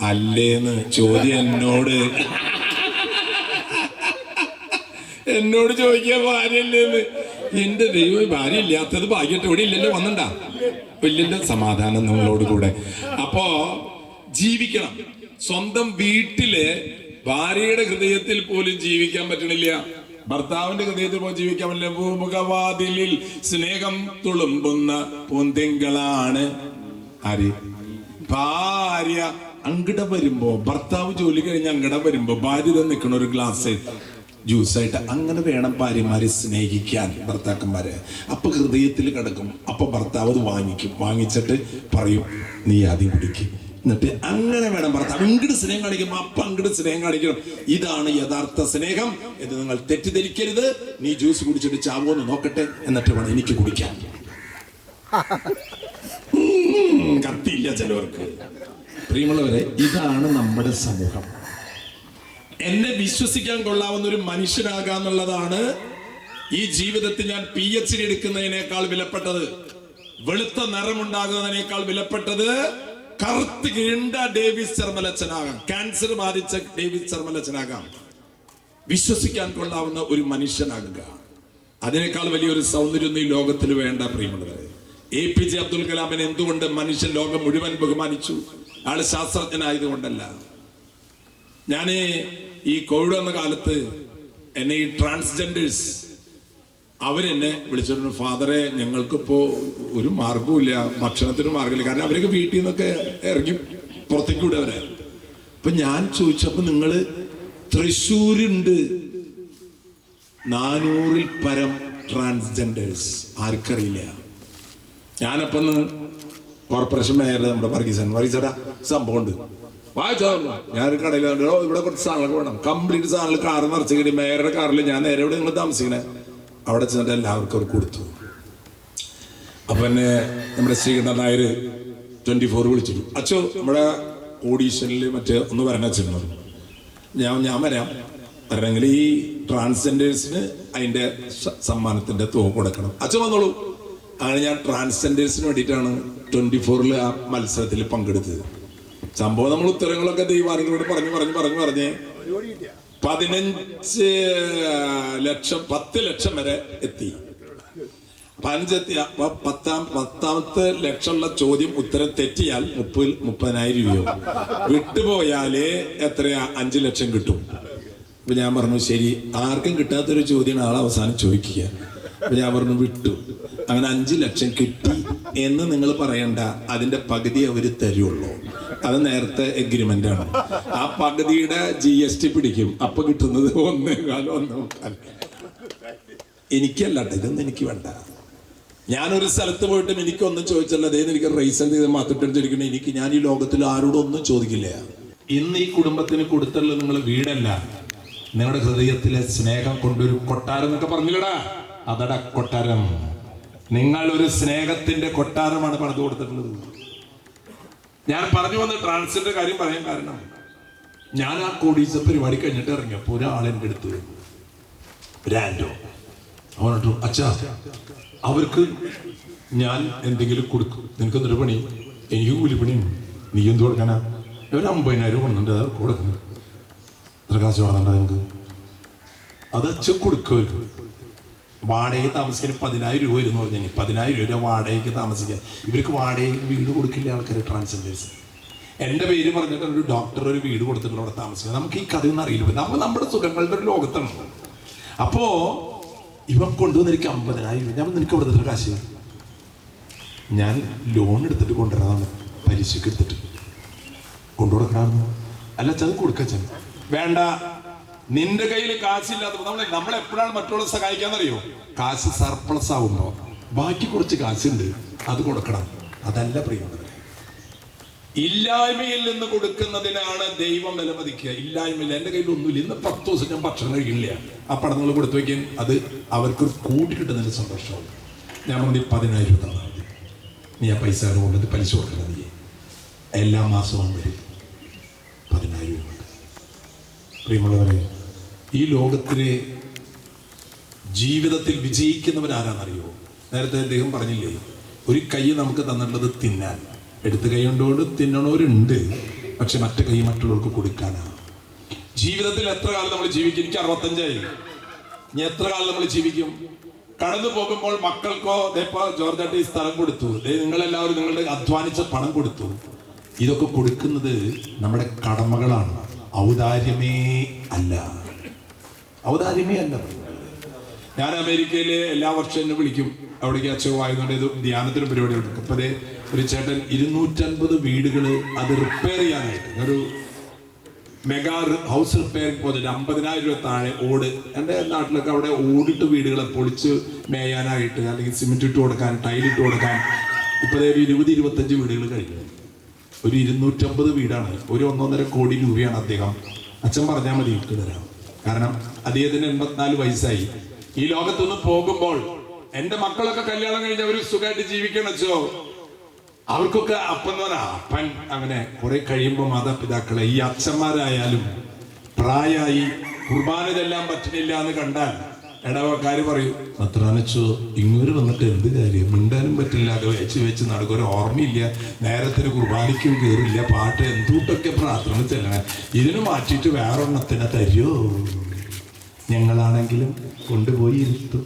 Speaker 4: അല്ലേന്ന് ചോദ്യം എന്നോട് ചോദിക്കുക, ഭാര്യയല്ലേന്ന്. എന്റെ ദൈവം, ഭാര്യ ഇല്ലാത്തത് ഭാഗ്യമായിട്ട് ഇവിടെ ഇല്ലല്ലോ, വന്നണ്ടാ ഇല്ലല്ലോ. സമാധാനം നിങ്ങളോട് കൂടെ. അപ്പോ ജീവിക്കണം. സ്വന്തം വീട്ടില് ഭാര്യയുടെ ഹൃദയത്തിൽ പോലും ജീവിക്കാൻ പറ്റണില്ല, ഭർത്താവിന്റെ ഹൃദയത്തിൽ പോലും ജീവിക്കാൻ പറ്റില്ല. ഭൂമുഖവാതിലിൽ സ്നേഹം തുളുമ്പുന്ന പൂന്തിങ്കളാണ് ആര്? ഭാര്യ. അങ്കട വരുമ്പോ, ഭർത്താവ് ജോലി കഴിഞ്ഞ് അങ്കട വരുമ്പോ ഭാര്യ നിൽക്കണ ഒരു ഗ്ലാസ് ജ്യൂസായിട്ട്. അങ്ങനെ വേണം ഭാര്യമാരെ സ്നേഹിക്കാൻ, ഭർത്താക്കന്മാരെ. അപ്പൊ ഹൃദയത്തിൽ കിടക്കും. അപ്പൊ ഭർത്താവ് അത് വാങ്ങിക്കും, വാങ്ങിച്ചിട്ട് പറയും നീ ആദ്യം കുടിക്കും. എന്നിട്ട് അങ്ങനെ വേണം ഭർത്താവ് ഇങ്ങോട്ട് സ്നേഹം കാണിക്കുമ്പോൾ അപ്പൊ അങ്ങോട്ട് സ്നേഹം കാണിക്കണം. ഇതാണ് യഥാർത്ഥ സ്നേഹം എന്ന് നിങ്ങൾ തെറ്റിദ്ധരിക്കരുത്. നീ ജ്യൂസ് കുടിച്ചിട്ട് ചാവോന്ന് നോക്കട്ടെ, എന്നിട്ട് വേണം എനിക്ക് കുടിക്കാൻ. കത്തിയില്ല ചിലവർക്ക്. പ്രിയമുള്ളവരെ, ഇതാണ് നമ്മുടെ സമൂഹം. എന്നെ വിശ്വസിക്കാൻ കൊള്ളാവുന്ന ഒരു മനുഷ്യനാകാന്നുള്ളതാണ് ഈ ജീവിതത്തിൽ ഞാൻ PhD എടുക്കുന്നതിനേക്കാൾ വിലപ്പെട്ടത്, വെളുത്ത നിറമുണ്ടാകുന്നതിനേക്കാൾ വിലപ്പെട്ടത് കറുത്ത് കിണ്ട ഡേവിസ് ചെർമലച്ചനാകാം, ക്യാൻസർ ബാധിച്ച ഡേവിസ് ചെർമലച്ചനാകാം. വിശ്വസിക്കാൻ കൊള്ളാവുന്ന ഒരു മനുഷ്യനാകുക, അതിനേക്കാൾ വലിയൊരു സൗന്ദര്യം ഈ ലോകത്തിൽ വേണ്ട. പ്രിയമുള്ളവരെ, APJ അബ്ദുൽ കലാമിനെ എന്തുകൊണ്ട് മനുഷ്യൻ ലോകം മുഴുവൻ ബഹുമാനിച്ചു? ആള് ശാസ്ത്രജ്ഞനായതുകൊണ്ടല്ല. ഞാൻ ഈ കോവിഡ് വന്ന കാലത്ത് എന്നെ ഈ ട്രാൻസ്ജെൻഡേഴ്സ് അവരെന്നെ വിളിച്ചിട്ടുണ്ട്, ഫാദറെ ഞങ്ങൾക്കിപ്പോൾ ഒരു മാർഗവുമില്ല, ഭക്ഷണത്തിന് മാർഗമില്ല. കാരണം അവരൊക്കെ വീട്ടിൽ നിന്നൊക്കെ ഇറങ്ങി പുറത്തേക്ക് വിടുക അവരെ. അപ്പൊ ഞാൻ ചോദിച്ചപ്പോൾ നിങ്ങൾ തൃശ്ശൂരുണ്ട് 400-ൽ പരം ട്രാൻസ്ജെൻഡേഴ്സ്, ആർക്കറിയില്ല. ഞാനപ്പം കോർപ്പറേഷൻ മേയറുടെ നമ്മുടെ വർഗീസേട്ടാ സംഭവം ഉണ്ട്, വായിച്ചോ. ഞാനൊരു കടയിൽ ഇവിടെ കുറച്ച് സാധനങ്ങളൊക്കെ വേണം, കംപ്ലീറ്റ് സാധനങ്ങൾ കാറ് നിറച്ച് കിട്ടി. മേയറുടെ കാറിൽ ഞാൻ നേരെ എവിടെ നിങ്ങൾ താമസിക്കണേ അവിടെ ചെന്നിട്ട് എല്ലാവർക്കും അവർ കൊടുത്തു. അപ്പൊ എന്നെ നമ്മുടെ ശ്രീകണ്ഠൻ നായർ 24 വിളിച്ചു, അച്ചോ നമ്മുടെ ഓഡീഷനിൽ മറ്റേ ഒന്ന് വരണ അച്ഛൻ. ഞാൻ വരണമെങ്കിൽ ഈ ട്രാൻസ്ജെൻഡേഴ്സിന് അതിന്റെ സമ്മാനത്തിന്റെ തുക കൊടുക്കണം. അച്ഛൻ വന്നോളൂ. അങ്ങനെ ഞാൻ ട്രാൻസ്ജെൻഡേഴ്സിന് വേണ്ടിയിട്ടാണ് 24-ൽ ആ മത്സരത്തിൽ പങ്കെടുത്തത്. സംഭവം നമ്മൾ ഉത്തരങ്ങളൊക്കെ ദൈവാനുകളോട് പറഞ്ഞ് 15 ലക്ഷം 10 ലക്ഷം വരെ എത്തി. പത്താമത്തെ ലക്ഷമുള്ള ചോദ്യം ഉത്തരം തെറ്റിയാൽ 30,000 രൂപയോ, വിട്ടുപോയാലേ എത്രയാ 5 ലക്ഷം കിട്ടും. അപ്പൊ ഞാൻ പറഞ്ഞു ശരി, ആർക്കും കിട്ടാത്തൊരു ചോദ്യമാണ് ആൾ അവസാനം ചോദിക്കുക. അപ്പൊ ഞാൻ പറഞ്ഞു വിട്ടു. അങ്ങനെ 5 ലക്ഷം കിട്ടി എന്ന് നിങ്ങൾ പറയണ്ട, അതിന്റെ പകുതി അവര് തരുള്ളൂ. അത് നേരത്തെ എഗ്രിമെന്റ് ആണ്. ആ പകുതിയുടെ GST പിടിക്കും. അപ്പൊ കിട്ടുന്നത് 1.25. എനിക്കല്ല, ഇതൊന്നും എനിക്ക് വേണ്ട. ഞാനൊരു സ്ഥലത്ത് പോയിട്ടും എനിക്കൊന്നും ചോദിച്ചല്ല. അതേ എനിക്ക് റൈസൻ ചെയ്ത് മാത്തിട്ടെടുത്തിരിക്കണം. ഞാൻ ഈ ലോകത്തിൽ ആരോടും ഒന്നും ചോദിക്കില്ല. ഇന്ന് ഈ കുടുംബത്തിന് കൊടുത്തുള്ളത് നിങ്ങൾ വീടല്ല, നിങ്ങളുടെ ഹൃദയത്തിലെ സ്നേഹം കൊണ്ടൊരു കൊട്ടാരം എന്നൊക്കെ പറഞ്ഞില്ലടാ, അതടാ കൊട്ടാരം. നിങ്ങൾ ഒരു സ്നേഹത്തിന്റെ കൊട്ടാരമാണ് പണിത് കൊടുത്തിട്ടുള്ളത്. ഞാൻ പറഞ്ഞു വന്ന ട്രാൻസിന്റെ കാര്യം പറയാൻ കാരണം, ഞാൻ ആ കോടീസ പരിപാടി കഴിഞ്ഞിട്ട് ഇറങ്ങിയപ്പോൾ ഒരാളെൻ്റെ അടുത്ത് ആൻഡോ അവനോട്ടു, അച്ഛാ അവർക്ക് ഞാൻ എന്തെങ്കിലും കൊടുക്കും, നിനക്കൊന്നൊരു പണി, എനിക്ക് കൂലിപ്പണിയുണ്ട്, നീ എന്ത് കൊടുക്കാനാ? ഒരു 50,000 കൊണ്ടുണ്ട്, അത് കൊടുക്കുന്നു. എത്ര കാശ് വേണമെന്നുണ്ടോ നിങ്ങൾക്ക്? അത് അച്ഛൻ കൊടുക്കുമായിരിക്കും. വാടകയ്ക്ക് താമസിക്കാൻ 10,000 രൂപ എന്ന് പറഞ്ഞാൽ 10,000 രൂപ വാടകയ്ക്ക് താമസിക്കാൻ. ഇവർക്ക് വാടകയ്ക്ക് വീട് കൊടുക്കില്ല ആൾക്കാർ, ട്രാൻസ്ജെൻഡേഴ്സ്. എൻ്റെ പേര് പറഞ്ഞിട്ട് ഒരു ഡോക്ടർ ഒരു വീട് കൊടുത്തിട്ടുള്ള അവിടെ താമസിക്കുക. നമുക്ക് ഈ കഥയൊന്നും അറിയില്ല, നമ്മൾ നമ്മുടെ സുഖങ്ങളുടെ ഒരു ലോകത്താണ്. അപ്പോ ഇവൻ കൊണ്ടുവന്ന് എനിക്ക് 50,000 രൂപ. ഞാൻ നിനക്ക് കൊടുത്തിട്ട് കാശ് ഞാൻ ലോൺ എടുത്തിട്ട് കൊണ്ടുവരാതാണ്, പലിശക്ക് എടുത്തിട്ട് കൊണ്ടുകൊടുക്കണമെന്ന്. അല്ല അത് കൊടുക്കച്ചൻ വേണ്ട, നിന്റെ കയ്യിൽ കാശില്ലാത്ത നമ്മളെപ്പോഴാണ് മറ്റുള്ളവരെ സഹായിക്കാന്നറിയോ? കാശ് സർപ്ലസ് ആവുമ്പോ ബാക്കി കുറച്ച് കാശുണ്ട്, അത് കൊടുക്കണം. അതല്ല പ്രിയമുള്ളവരെ, ഇല്ലായ്മയിൽ നിന്ന് കൊടുക്കുന്നതിനാണ് ദൈവം വിലമതിക്കുക. ഇല്ലായ്മയിൽ എൻ്റെ കയ്യിൽ ഒന്നുമില്ല, ഇന്ന് 10 ദിവസം ഞാൻ ഭക്ഷണം കഴിക്കില്ല, ആ പണം നിങ്ങൾ കൊടുത്തു വയ്ക്കാൻ, അത് അവർക്കൊരു കൂട്ടി കിട്ടുന്നതിന് സന്തോഷമാവും. ഞാൻ പറഞ്ഞു 10,000 രൂപ തന്നാൽ മതി, നീ ആ പൈസ കൊണ്ടത് പലിശ കൊടുക്കണം. നീ എല്ലാ മാസവും വരും 10,000 രൂപ. പ്രിയമുള്ളവരെ, ഈ ലോകത്തിലെ ജീവിതത്തിൽ വിജയിക്കുന്നവരാരാന്നറിയോ? നേരത്തെ അദ്ദേഹം പറഞ്ഞില്ലേ, ഒരു കൈ നമുക്ക് തന്നിട്ടുള്ളത് തിന്നാൻ, എടുത്ത് കൈ കൊണ്ടുകൊണ്ട് തിന്നണവരുണ്ട്, പക്ഷെ മറ്റു കൈ മറ്റുള്ളവർക്ക് കൊടുക്കാനാണ്. ജീവിതത്തിൽ എത്ര കാലം നമ്മൾ ജീവിക്കും? എനിക്ക് 65ആയി. ഇനി എത്ര കാലം നമ്മൾ ജീവിക്കും? കടന്നു പോകുമ്പോൾ മക്കൾക്കോ ജോർജാട്ടി സ്ഥലം കൊടുത്തു, നിങ്ങളെല്ലാവരും നിങ്ങളുടെ അധ്വാനിച്ച പണം കൊടുത്തു. ഇതൊക്കെ കൊടുക്കുന്നത് നമ്മുടെ കടമകളാണ്, ഔദാര്യമേ അല്ല. ഔദാര്യമേ അല്ല. ഞാൻ അമേരിക്കയിലെ എല്ലാ വർഷവും എന്നെ വിളിക്കും, അവിടേക്ക് അച്ഛവായതുകൊണ്ട് ഇത് ധ്യാനത്തിന് പരിപാടി കൊടുക്കും. അപ്പൊ അതേ ഒരു ചേട്ടൻ 250 വീടുകൾ അത് റിപ്പയർ ചെയ്യാനായിട്ട്, ഒരു മെഗാ ഹൗസ് റിപ്പയറിംഗ് പ്രോജക്റ്റ് 50,000 രൂപ താഴെ ഓട്. എൻ്റെ നാട്ടിലൊക്കെ അവിടെ ഓടിട്ട് വീടുകളെ പൊളിച്ച് മേയാനായിട്ട്, അല്ലെങ്കിൽ സിമെന്റ് ഇട്ട് കൊടുക്കാൻ, ടൈലിട്ട് കൊടുക്കാൻ. ഇപ്പൊ ഒരു 20-25 വീടുകൾ കഴിഞ്ഞു. ഒരു 250 വീടാണ്, ഒരു 1.5 കോടി രൂപയാണ് അദ്ദേഹം. അച്ഛൻ പറഞ്ഞാൽ മതി ഇട്ട് തരാം. കാരണം അദ്ദേഹത്തിന് 84 വയസ്സായി. ഈ ലോകത്തുനിന്ന് പോകുമ്പോൾ എൻ്റെ മക്കളൊക്കെ കല്യാണം കഴിഞ്ഞ് അവർ സുഖമായിട്ട് ജീവിക്കണം അച്ഛോ. അവർക്കൊക്കെ അപ്പൻ അങ്ങനെ കുറെ കഴിയുമ്പോൾ മാതാപിതാക്കളെ, ഈ അച്ഛന്മാരായാലും പ്രായമായി കുർബാന ചെല്ലാൻ പറ്റുന്നില്ല എന്ന് കണ്ടാൽ ഇടവക്കാര് പറയും, അത്രാനച്ചോ ഇങ്ങോട്ട് വന്നിട്ട് എന്ത് കാര്യം, മിണ്ടാനും പറ്റില്ല, അത് വെച്ച് നടക്കും, ഒരു ഓർമ്മയില്ല, നേരത്തിന് കുർബാനയ്ക്കും കയറില്ല, പാട്ട് എന്തുകൊണ്ടൊക്കെ പ്രാർത്ഥന ചെല്ലണം, ഇതിന് മാറ്റിയിട്ട് വേറൊരെണ്ണത്തിനെ തരുമോ? ഞങ്ങളാണെങ്കിലും കൊണ്ടുപോയി ഇരുത്തും.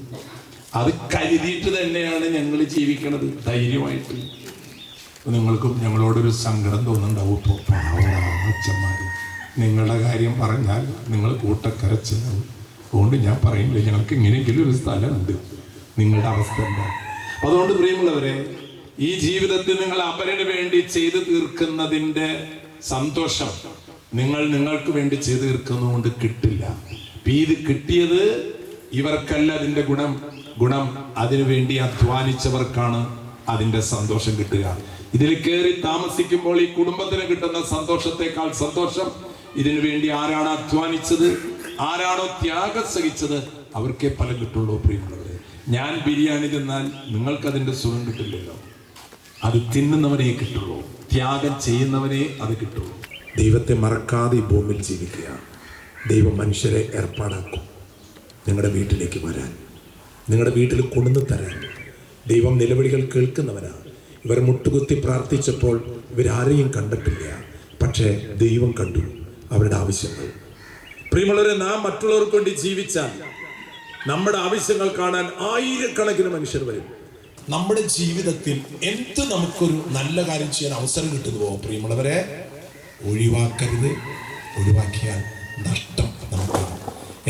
Speaker 4: അത് കരുതിയിട്ട് തന്നെയാണ് ഞങ്ങൾ ജീവിക്കണത്, ധൈര്യമായിട്ട്. നിങ്ങൾക്കും ഞങ്ങളോടൊരു സങ്കടം തോന്നുന്നുണ്ടാവും. ഇപ്പോൾ അച്ഛന്മാർ നിങ്ങളുടെ കാര്യം പറഞ്ഞാൽ നിങ്ങൾ കൂട്ടക്കരച്ചിലാവും. അതുകൊണ്ട് ഞാൻ പറയുന്നില്ല, ഞങ്ങൾക്ക് ഇങ്ങനെയെങ്കിലും ഒരു സ്ഥലമുണ്ട്. നിങ്ങളുടെ അവസ്ഥ എന്താ? അതുകൊണ്ട് പ്രിയമുള്ളവരെ, ഈ ജീവിതത്തിൽ നിങ്ങൾ അവരന് വേണ്ടി ചെയ്തു തീർക്കുന്നതിൻ്റെ സന്തോഷം നിങ്ങൾക്ക് വേണ്ടി ചെയ്തു തീർക്കുന്നതുകൊണ്ട് കിട്ടില്ല. ഇത് കിട്ടിയത് ഇവർക്കല്ല. അതിൻ്റെ ഗുണം അതിനുവേണ്ടി അധ്വാനിച്ചവർക്കാണ് അതിൻ്റെ സന്തോഷം കിട്ടുക. ഇതിൽ കയറി താമസിക്കുമ്പോൾ ഈ കുടുംബത്തിന് കിട്ടുന്ന സന്തോഷത്തെക്കാൾ സന്തോഷം ഇതിനു വേണ്ടി ആരാണ് അധ്വാനിച്ചത്, ആരാണോ ത്യാഗം സഹിച്ചത്, അവർക്കേ ഫലം കിട്ടുള്ളൂ. പ്രിയമുള്ളവരെ, ഞാൻ ബിരിയാണി തിന്നാൽ നിങ്ങൾക്കതിൻ്റെ സുഖം കിട്ടില്ലല്ലോ. അത് തിന്നുന്നവനെ കിട്ടുള്ളൂ, ത്യാഗം ചെയ്യുന്നവനെ അത് കിട്ടുള്ളൂ. ദൈവത്തെ മറക്കാതെ ഈ ഭൂമിയിൽ ജീവിക്കുക. ദൈവം മനുഷ്യരെ ഏർപ്പാടാക്കും നിങ്ങളുടെ വീട്ടിലേക്ക് വരാൻ, നിങ്ങളുടെ വീട്ടിൽ കൊണ്ടുവന്ന് തരാൻ. ദൈവം നിലവിളികൾ കേൾക്കുന്നവനാണ്. ഇവർ മുട്ടുകുത്തി പ്രാർത്ഥിച്ചപ്പോൾ ഇവരാരെയും കണ്ടിട്ടില്ല, പക്ഷേ ദൈവം കണ്ടു അവരുടെ ആവശ്യങ്ങൾ. പ്രിയമുള്ളവരെ, നാം മറ്റുള്ളവർക്ക് വേണ്ടി ജീവിച്ചാൽ നമ്മുടെ ആവശ്യങ്ങൾ കാണാൻ ആയിരക്കണക്കിന് മനുഷ്യർ വരും.
Speaker 5: നമ്മുടെ ജീവിതത്തിൽ എന്ത് നമുക്കൊരു നല്ല കാര്യം ചെയ്യാൻ അവസരം കിട്ടുന്നുവോ പ്രിയമുള്ളവരെ, ഒഴിവാക്കരുത്. ഒഴിവാക്കിയാൽ നഷ്ടം നമുക്ക്.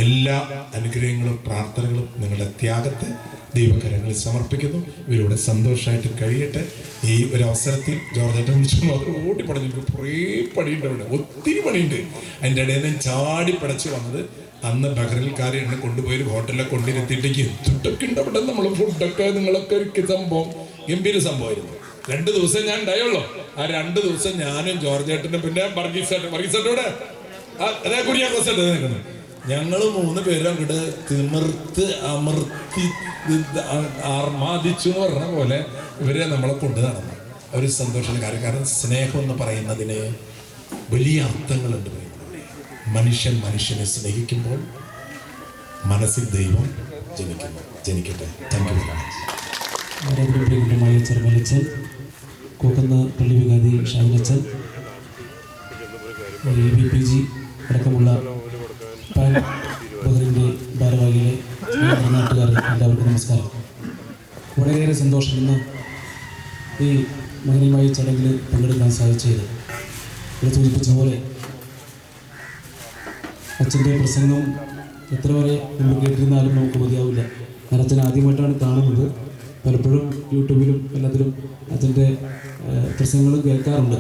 Speaker 5: എല്ലാ അനുഗ്രഹങ്ങളും പ്രാർത്ഥനകളും നിങ്ങളുടെ ത്യാഗത്തെ ദൈവകരങ്ങളിൽ സമർപ്പിക്കുന്നു. ഇവരുടെ സന്തോഷമായിട്ട് കഴിയട്ടെ. ഈ ഒരു അവസരത്തിൽ ജോർജേട്ടൻ വിളിച്ചു മാത്രം ഓടിപ്പടഞ്ഞു. എനിക്ക് കുറേ പണിയുണ്ട്, അവിടെ ഒത്തിരി പണിയുണ്ട്. അതിൻ്റെ ഇടയിൽ നിന്ന് ചാടി പടച്ച് വന്നത് അന്ന് ബഹ്റിൽക്കാരെ എന്നെ കൊണ്ടുപോയി ഒരു ഹോട്ടലിലൊക്കെ കൊണ്ടിരുത്തിയിട്ടേക്ക് എന്തൊക്കെ ഉണ്ട് അവിടെ. നമ്മൾ ഫുഡൊക്കെ നിങ്ങളൊക്കെ ഒരു സംഭവം ഗംഭീര സംഭവമായിരുന്നു. 2 ദിവസം ഞാൻ ഉണ്ടായുള്ളൂ. ആ 2 ദിവസം ഞാനും ജോർജേട്ടനും പിന്നെ വർഗീസേട്ടോടെ അതേ കുര്യാക്കോസേട്ട നിൽക്കുന്നു. ഞങ്ങൾ 3 പേരും അങ്ങോട്ട് തിമിർത്ത് അമർത്തി ആർമാദിച്ചു എന്ന് പറഞ്ഞ പോലെ ഇവരെ നമ്മളെ കൊണ്ടു നടന്നു. ഒരു സന്തോഷമുള്ള കാര്യം. കാരണം സ്നേഹം എന്ന് പറയുന്നതിന് വലിയ അർത്ഥങ്ങളുണ്ട്. മനുഷ്യൻ മനുഷ്യനെ സ്നേഹിക്കുമ്പോൾ മനസ്സിൽ ദൈവം ജനിക്കട്ടെ. Thank you.
Speaker 6: പ്രിയങ്കരമായ ചെറുമലച്ചൻ, കൂക്കുന്ന പള്ളി വികാരി ഷാഹിലച്ചൻ, BPG അടക്കമുള്ള പാൻ ബഹ്റിൻ്റെ ഭാരവാഹികളെ, നാട്ടുകാരെ എല്ലാവർക്കും നമസ്കാരം. വളരെയേറെ സന്തോഷം ഇന്ന് ഈ മകനീയമായ ചടങ്ങിൽ പങ്കെടുക്കാൻ സാധിച്ചത്. ഇവിടെ സൂചിപ്പിച്ച പോലെ അച്ഛൻ്റെ പ്രസംഗം എത്ര വരെ നമ്മൾ കേട്ടിരുന്നാലും നമുക്ക് മതിയാവില്ല. ഞാൻ അച്ഛൻ ആദ്യമായിട്ടാണ് കാണുന്നത്. പലപ്പോഴും യൂട്യൂബിലും എല്ലാത്തിലും അച്ഛൻ്റെ പ്രസംഗങ്ങളും കേൾക്കാറുണ്ട്.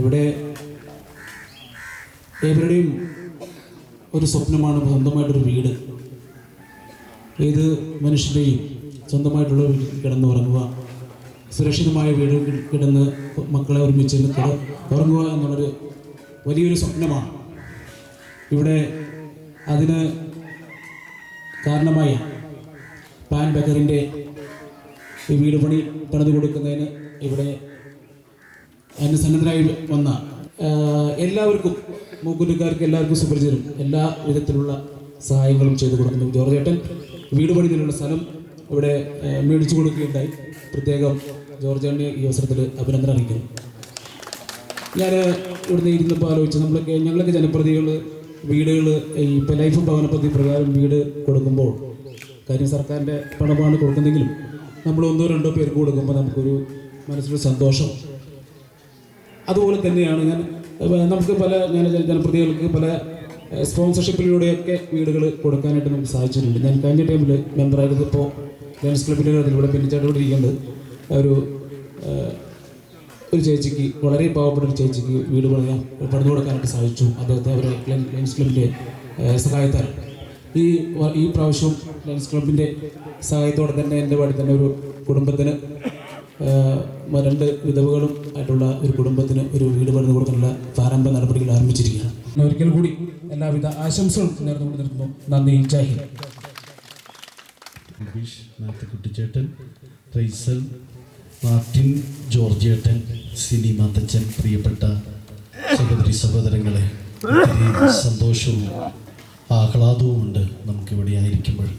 Speaker 6: ഇവിടെ ഏവരുടെയും ഒരു സ്വപ്നമാണ് സ്വന്തമായിട്ടൊരു വീട്. ഏത് മനുഷ്യൻ്റെയും സ്വന്തമായിട്ടുള്ള വീട്ടിൽ കിടന്നുറങ്ങുക, സുരക്ഷിതമായ വീട് കിടന്ന് മക്കളെ ഒരുമിച്ച് ഉറങ്ങുക എന്നുള്ളൊരു വലിയൊരു സ്വപ്നമാണ്. ഇവിടെ അതിന് കാരണമായ പാൻ ബക്കറിൻ്റെ ഈ വീട് പണിതു കൊടുക്കുന്നതിന് ഇവിടെ സന്നദ്ധരായി വന്ന എല്ലാവർക്കും, മൂക്കുറ്റിക്കാർക്ക് എല്ലാവർക്കും സുപരിചിതരും എല്ലാ വിധത്തിലുള്ള സഹായങ്ങളും ചെയ്തു കൊടുക്കുന്നു. ജോർജേട്ടൻ വീട് പണിതിനുള്ള സ്ഥലം ഇവിടെ മേടിച്ചു കൊടുക്കുകയുണ്ടായി. പ്രത്യേകം ജോർജേട്ടനെ ഈ അവസരത്തിൽ അഭിനന്ദനം അറിയിക്കുന്നു. ഞാൻ ഇവിടുന്ന് ഇരുന്നപ്പോൾ ആലോചിച്ച് ഞങ്ങളൊക്കെ ജനപ്രതിനിധികൾ വീടുകൾ ഇപ്പോൾ ലൈഫ് ഭവന പദ്ധതി പ്രകാരം വീട് കൊടുക്കുമ്പോൾ, കാര്യം സർക്കാരിൻ്റെ പണമാണ് കൊടുക്കുന്നെങ്കിലും നമ്മൾ 1-2 പേർക്ക് കൊടുക്കുമ്പോൾ നമുക്കൊരു മനസ്സിലൊരു സന്തോഷം. അതുപോലെ തന്നെയാണ് നമുക്ക് ഞാൻ ജനപ്രതിനിധികൾക്ക് പല സ്പോൺസർഷിപ്പിലൂടെയൊക്കെ വീടുകൾ കൊടുക്കാനായിട്ട് നമുക്ക് സാധിച്ചിട്ടുണ്ട്. ഞാൻ കഴിഞ്ഞ ടൈമിൽ മെമ്പറായത് ഇപ്പോൾ ലയൺസ് ക്ലബിൻ്റെ അതിലൂടെ പിന്നിച്ചാട്ടോടെ ഇരിക്കുന്നത് ഒരു ചേച്ചിക്ക്, വളരെ പാവപ്പെട്ട ഒരു ചേച്ചിക്ക് വീട് പണിതു കൊടുക്കാനായിട്ട് സാധിച്ചു. അദ്ദേഹത്തെ അവരെ ലയൺസ് ക്ലബിൻ്റെ സഹായത്താൽ ഈ പ്രാവശ്യം ലയൺസ് ക്ലബിൻ്റെ സഹായത്തോടെ തന്നെ എൻ്റെ വാർഡിൽ തന്നെ ഒരു കുടുംബത്തിന് 2 വിധവകളും ആയിട്ടുള്ള ഒരു കുടുംബത്തിന് ഒരു വീട് പണിതു കൊടുക്കാനുള്ള പ്രാരംഭ നടപടികൾ ആരംഭിച്ചിരിക്കുകയാണ്. ഒരിക്കൽ കൂടി എല്ലാവിധ ആശംസകളും നേർന്നുകൊണ്ട് നിർത്തുന്നു. നന്ദി. ജയ് ഹിന്ദ്.
Speaker 7: മാത്തക്കുട്ടിച്ചേട്ടൻ, റൈസൽ, മാർട്ടിൻ, ജോർജിയേട്ടൻ, സിനി മാത്തച്ചൻ, പ്രിയപ്പെട്ട സഹോദരങ്ങളെ, ഒത്തിരി സന്തോഷവും ആഹ്ലാദവുമുണ്ട് നമുക്കിവിടെ ആയിരിക്കുമ്പോൾ.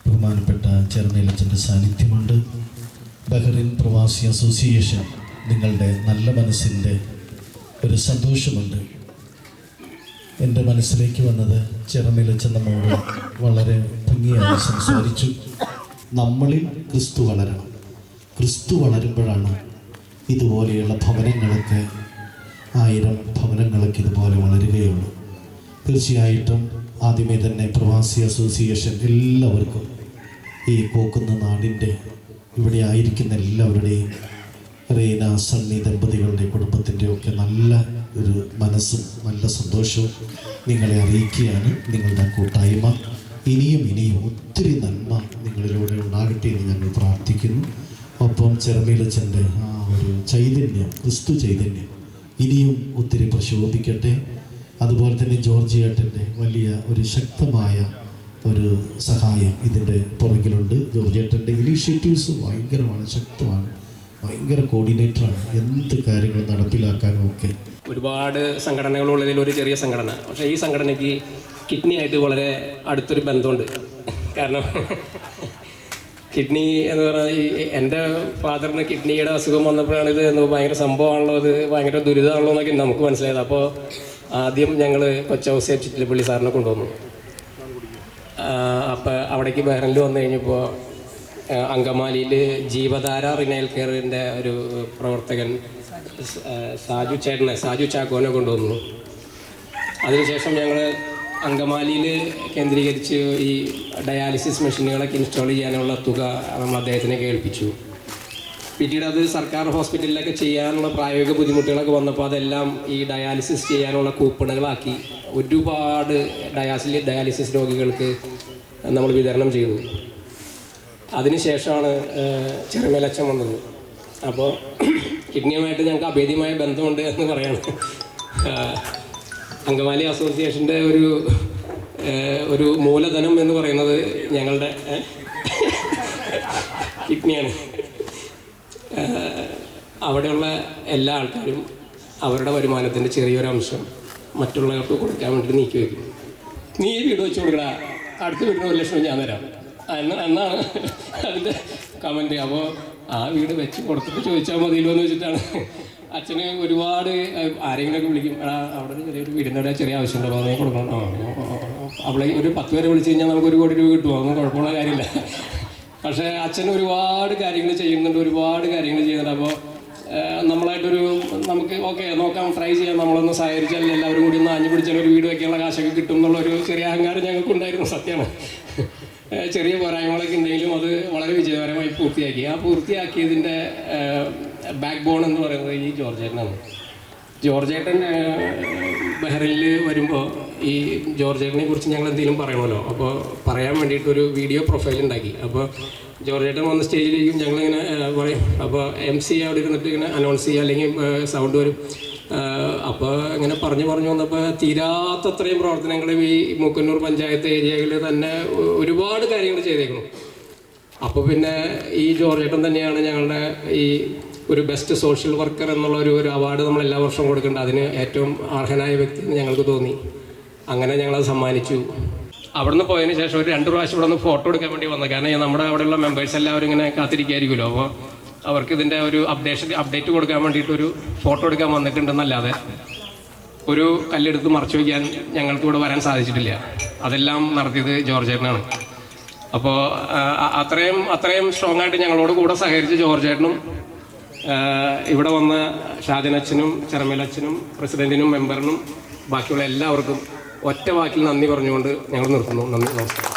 Speaker 7: ബഹുമാനപ്പെട്ട ചെറുമേലച്ചൻ്റെ സാന്നിധ്യമുണ്ട്. ബഹ്റിൻ പ്രവാസി അസോസിയേഷൻ, നിങ്ങളുടെ നല്ല മനസ്സിൻ്റെ ഒരു സന്തോഷമുണ്ട്. എൻ്റെ മനസ്സിലേക്ക് വന്നത് ചെറുമേലച്ചൻ നമ്മോട് വളരെ ഭംഗിയായി സംസാരിച്ചു. നമ്മളിൽ ക്രിസ്തു വളരണം. ക്രിസ്തു വളരുമ്പോഴാണ് ഇതുപോലെയുള്ള ഭവനങ്ങളൊക്കെ, 1000 ഭവനങ്ങളൊക്കെ ഇതുപോലെ വളരുകയുള്ളൂ. തീർച്ചയായിട്ടും ആദ്യമേ തന്നെ പ്രവാസി അസോസിയേഷൻ എല്ലാവർക്കും, ഈ കോക്കുന്ന നാടിൻ്റെ ഇവിടെ ആയിരിക്കുന്ന എല്ലാവരുടെയും, റീന സണ്ണി ദമ്പതികളുടെ കുടുംബത്തിൻ്റെയൊക്കെ നല്ല ഒരു മനസ്സും നല്ല സന്തോഷവും നിങ്ങളെ അറിയിക്കുകയാണ്. നിങ്ങളുടെ കൂട്ടായ്മ ഇനിയും ഒത്തിരി നന്മ നിങ്ങളിലൂടെ ഉണ്ടാകട്ടെ എന്ന് ഞങ്ങൾ പ്രാർത്ഥിക്കുന്നു. ഒപ്പം ചെറുമേലച്ചൻ്റെ ആ ഒരു ചൈതന്യം, ക്രിസ്തു ചൈതന്യം ഇനിയും ഒത്തിരി പ്രശോഭിക്കട്ടെ. അതുപോലെ തന്നെ ജോർജിയേട്ടൻ്റെ വലിയ ഒരു ശക്തമായ ഒരു സഹായം ഇതിൻ്റെ പുറകിലുണ്ട്. ജോർജിയേട്ടൻ്റെ ഇനീഷ്യേറ്റീവ്സ് ഭയങ്കരമാണ്, ശക്തമാണ്, ഭയങ്കര കോർഡിനേറ്ററാണ് എന്ത് കാര്യങ്ങൾ നടപ്പിലാക്കാനും ഒക്കെ.
Speaker 8: ഒരുപാട് സംഘടനകളുള്ളതിൽ ഒരു ചെറിയ സംഘടന, പക്ഷേ ഈ സംഘടനയ്ക്ക് കിഡ്നി ആയിട്ട് വളരെ അടുത്തൊരു ബന്ധമുണ്ട്. കാരണം കിഡ്നി എന്ന് പറഞ്ഞാൽ എൻ്റെ ഫാദറിന് കിഡ്നിയുടെ അസുഖം വന്നപ്പോഴാണ് ഇത് ഭയങ്കര സംഭവമാണല്ലോ, ഇത് ഭയങ്കര ദുരിതമാണല്ലോ എന്നൊക്കെ നമുക്ക് മനസ്സിലായത്. അപ്പോൾ ആദ്യം ഞങ്ങൾ കൊച്ചൗസേ ചിറ്റിലപ്പള്ളി സാറിനെ കൊണ്ടുവന്നു. അപ്പോൾ അവിടേക്ക് ബഹ്റിനിൽ വന്നു കഴിഞ്ഞപ്പോൾ അങ്കമാലിയിൽ ജീവധാര റിനയൽ കെയറിൻ്റെ ഒരു പ്രവർത്തകൻ സാജു ചാക്കോനെ കൊണ്ടുവന്നു. അതിനുശേഷം ഞങ്ങൾ അങ്കമാലിയിൽ കേന്ദ്രീകരിച്ച് ഈ ഡയാലിസിസ് മെഷീനുകളൊക്കെ ഇൻസ്റ്റാൾ ചെയ്യാനുള്ള തുക നമ്മൾ അദ്ദേഹത്തിനെ കേൾപ്പിച്ചു. പിന്നീട് അത് സർക്കാർ ഹോസ്പിറ്റലിലൊക്കെ ചെയ്യാനുള്ള പ്രായോഗിക ബുദ്ധിമുട്ടുകളൊക്കെ വന്നപ്പോൾ അതെല്ലാം ഈ ഡയാലിസിസ് ചെയ്യാനുള്ള കൂപ്പണുകളാക്കി ഒരുപാട് ഡയാലിസിസ് രോഗികൾക്ക് നമ്മൾ വിതരണം ചെയ്തു. അതിനുശേഷമാണ് ചെറുമേലച്ചൻ വന്നത്. അപ്പോൾ കിഡ്നിയുമായിട്ട് ഞങ്ങൾക്ക് അഭേദ്യമായ ബന്ധമുണ്ട് എന്ന് പറയാണ്. അങ്കമാലി അസോസിയേഷൻ്റെ ഒരു മൂലധനം എന്ന് പറയുന്നത് ഞങ്ങളുടെ കിഡ്നിയാണ്. അവിടെയുള്ള എല്ലാ ആൾക്കാരും അവരുടെ വരുമാനത്തിൻ്റെ ചെറിയൊരു അംശം മറ്റുള്ളവർക്ക് കൊടുക്കാൻ വേണ്ടി നീക്കി വയ്ക്കും. നീ ഈ വീട് വെച്ച് കൊടുക്കടാ, അടുത്ത വീടിന് 1 ലക്ഷം ഞാൻ തരാം എന്നാണ് അതിൻ്റെ കമൻറ്റ്. അപ്പോൾ ആ വീട് വെച്ച് കൊടുത്തിട്ട് ചോദിച്ചാൽ മതിയല്ലോ എന്ന് വെച്ചിട്ടാണ് അച്ഛന് ഒരുപാട് ആരെങ്കിലുമൊക്കെ വിളിക്കും. അവിടെ ചെറിയൊരു വീടിൻ്റെ അവിടെ ചെറിയ ആവശ്യമുണ്ടോ നീ കൊടുക്കണം. അവളെ ഒരു 10 പേരെ വിളിച്ച് കഴിഞ്ഞാൽ നമുക്ക് 1 കോടി രൂപ കിട്ടുമോ? ഒന്നും കുഴപ്പമുള്ള കാര്യമില്ല. പക്ഷേ അച്ഛൻ ഒരുപാട് കാര്യങ്ങൾ ചെയ്യുന്നുണ്ട്. അപ്പോൾ നമുക്ക് ഓക്കെ നോക്കാം, ട്രൈ ചെയ്യാം, നമ്മളൊന്ന് സഹകരിച്ചാൽ എല്ലാവരും കൂടി ഒന്ന് ആഞ്ഞു പിടിച്ചാൽ ഒരു വീട് വയ്ക്കാനുള്ള കാശൊക്കെ കിട്ടും എന്നുള്ളൊരു ചെറിയ അഹങ്കാരം ഞങ്ങൾക്കുണ്ടായിരുന്നു. സത്യമാണ്. ചെറിയ പോരായ്മകളൊക്കെ ഉണ്ടെങ്കിലും അത് വളരെ വിജയകരമായി പൂർത്തിയാക്കി. ആ പൂർത്തിയാക്കിയതിൻ്റെ ബാക്ക് ബോൺ എന്ന് പറയുന്നത് ഈ ജോർജേട്ടനാണ്. ജോർജേട്ടൻ ബഹ്റൈനിൽ വരുമ്പോൾ ഈ ജോർജേട്ടനെ കുറിച്ച് ഞങ്ങൾ എന്തെങ്കിലും പറയണമല്ലോ. അപ്പോൾ പറയാൻ വേണ്ടിയിട്ടൊരു വീഡിയോ പ്രൊഫൈൽ ഉണ്ടാക്കി. അപ്പോൾ ജോർജേട്ടൻ വന്ന സ്റ്റേജിലേക്കും ഞങ്ങളിങ്ങനെ പറയും. അപ്പോൾ MC അവിടെ ഇരുന്നിട്ട് ഇങ്ങനെ അനൗൺസ് ചെയ്യുക, അല്ലെങ്കിൽ സൗണ്ട് വരും. അപ്പോൾ ഇങ്ങനെ പറഞ്ഞു വന്നപ്പോൾ തീരാത്തത്രയും പ്രവർത്തനങ്ങൾ ഈ മൂക്കന്നൂർ പഞ്ചായത്ത് ഏരിയകളിൽ തന്നെ ഒരുപാട് കാര്യങ്ങൾ ചെയ്തേക്കുന്നു. അപ്പോൾ പിന്നെ ഈ ജോർജേട്ടൻ തന്നെയാണ് ഞങ്ങളുടെ ഈ ഒരു ബെസ്റ്റ് സോഷ്യൽ വർക്കർ എന്നുള്ള ഒരു അവാർഡ് നമ്മൾ എല്ലാ വർഷവും കൊടുക്കേണ്ട. അതിന് ഏറ്റവും അർഹനായ വ്യക്തി ഞങ്ങൾക്ക് തോന്നി. അങ്ങനെ ഞങ്ങളത് സമ്മാനിച്ചു. അവിടുന്ന് പോയതിന് ശേഷം ഒരു 2 പ്രാവശ്യം ഇവിടെ നിന്ന് ഫോട്ടോ എടുക്കാൻ വേണ്ടി വന്നത്. കാരണം നമ്മുടെ അവിടെയുള്ള മെമ്പേഴ്സ് എല്ലാവരും ഇങ്ങനെ കാത്തിരിക്കുമായിരിക്കുമല്ലോ. അപ്പോൾ അവർക്ക് ഇതിൻ്റെ ഒരു അപ്ഡേറ്റ് കൊടുക്കാൻ വേണ്ടിയിട്ടൊരു ഫോട്ടോ എടുക്കാൻ വന്നിട്ടുണ്ടെന്നല്ലാതെ ഒരു കല്ലെടുത്ത് മറച്ചു വയ്ക്കാൻ ഞങ്ങൾക്ക് ഇവിടെ വരാൻ സാധിച്ചിട്ടില്ല. അതെല്ലാം നടത്തിയത് ജോർജേട്ടനാണ്. അപ്പോൾ അത്രയും സ്ട്രോങ് ആയിട്ട് ഞങ്ങളോട് കൂടെ സഹകരിച്ച് ജോർജേട്ടനും ഇവിടെ വന്ന ഷാജനച്ഛനും ചെറമേലച്ഛനും പ്രസിഡന്റിനും മെമ്പറിനും ബാക്കിയുള്ള എല്ലാവർക്കും ഒറ്റ വാക്കിൽ നന്ദി പറഞ്ഞുകൊണ്ട് ഞങ്ങൾ നിർത്തുന്നു. നന്ദി, നമസ്കാരം.